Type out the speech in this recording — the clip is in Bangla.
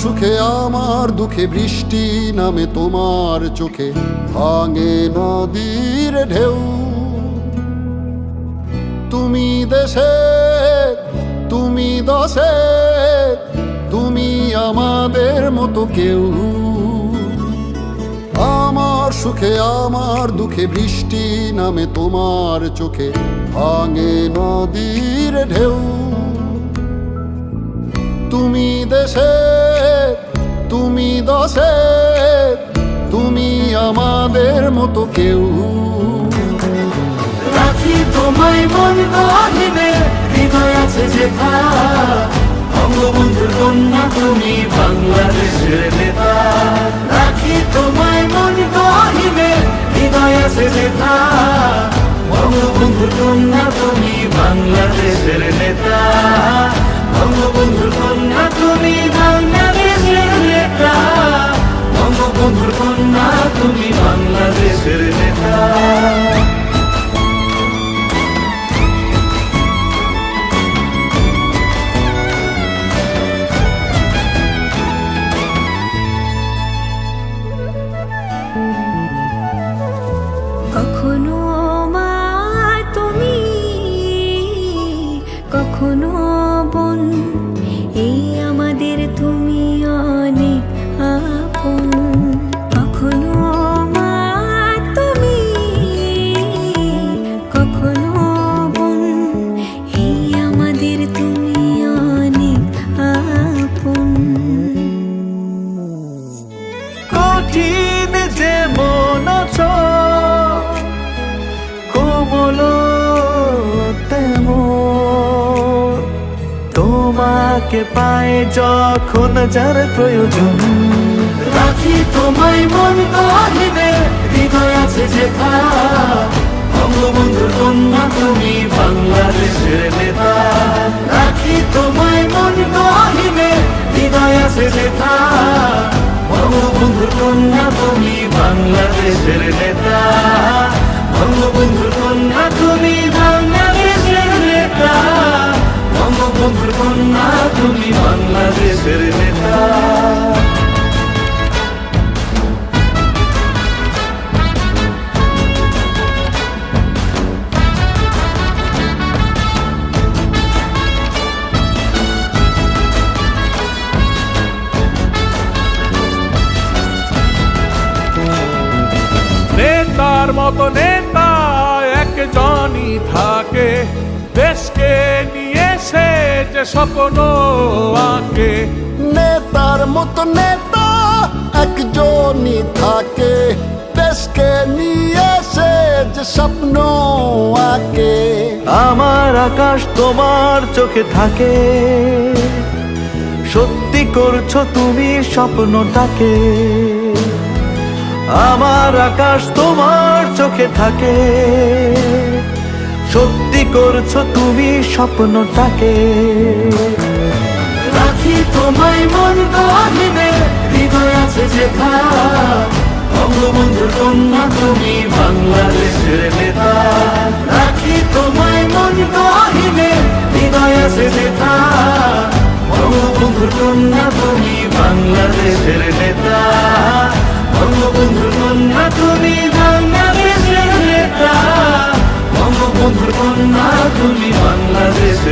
সুখে আমার দুঃখে বৃষ্টি নামে তোমার চোখে, ভাঙে নদীর ঢেউ। তুমি দেশে, তুমি দশে, তুমি আমাদের মতো কেউ। আমার সুখে আমার দুঃখে বৃষ্টি নামে তোমার চোখে, ভাঙে নদীর ঢেউ। তুমি দেশে, তুমি দশে, তুমি আমাদের মতো কেউ। রাখি তোমায় মন গহীনে, হৃদয় আছে যেথা। বঙ্গবন্ধুর কন্যা তুমি বাংলাদেশের নেতা। রাখি তোমায় মন গহীনে, হৃদয় আছে যেথা। বঙ্গবন্ধুর কন্যা তুমি বাংলাদেশের নেতা। বঙ্গবন্ধুর কন্যা তুমি বাংলাদেশের নেতা। বঙ্গবন্ধুর কন্যা তুমি বাংলাদেশের নেতা। কখনো মা তুমি, কখনো বোন, এই আমাদের তুমি অনেক আপন। কখনো মা তুমি, কখনো বোন, এই আমাদের তুমি অনেক আপন। কঠিন যেমন আছো, কোমল তেমন। তোমাকে পায় যখন যার প্রয়োজন। রাখি তোমায় মন গহীনে, হৃদয় আছে যেথা। বঙ্গবন্ধুর কন্যা তুমি বাংলাদেশের নেতা। রাখি তোমায় মন গহীনে, হৃদয় আছে যেথা। বঙ্গবন্ধুর কন্যা তুমি বাংলাদেশের নেতা। বঙ্গবন্ধুর কন্যা তুমি বাংলাদেশের নেতা। বঙ্গবন্ধুর কন্যা তুমি বাংলাদেশের নেতা। নেতার মতো নেতা একজনই থাকে, দেশকে নিয়ে সে যে স্বপ্ন আঁকে। নেতার মতো নেতা একজনই থাকে, দেশকে নিয়ে সে যে স্বপ্ন আঁকে। আমার আকাশ তোমার চোখে থাকে, সত্যি করছো তুমি স্বপ্নটাকে। আমার আকাশ তোমার চোখে থাকে, সত্যি করছো তুমি স্বপ্নটাকে। রাখি তোমায় মন গহীনে, হৃদয় আছে যেথা। বঙ্গবন্ধুর কন্যা তুমি বাংলাদেশের নেতা। রাখি তোমায় মন গহীনে, হৃদয় আছে যেথা। বঙ্গবন্ধুর কন্যা তুমি বাংলাদেশের নেতা। বঙ্গবন্ধুর কন্যা তুমি বাংলাদেশের নেতা। বঙ্গবন্ধুর কন্যা তুমি বাংলাদেশের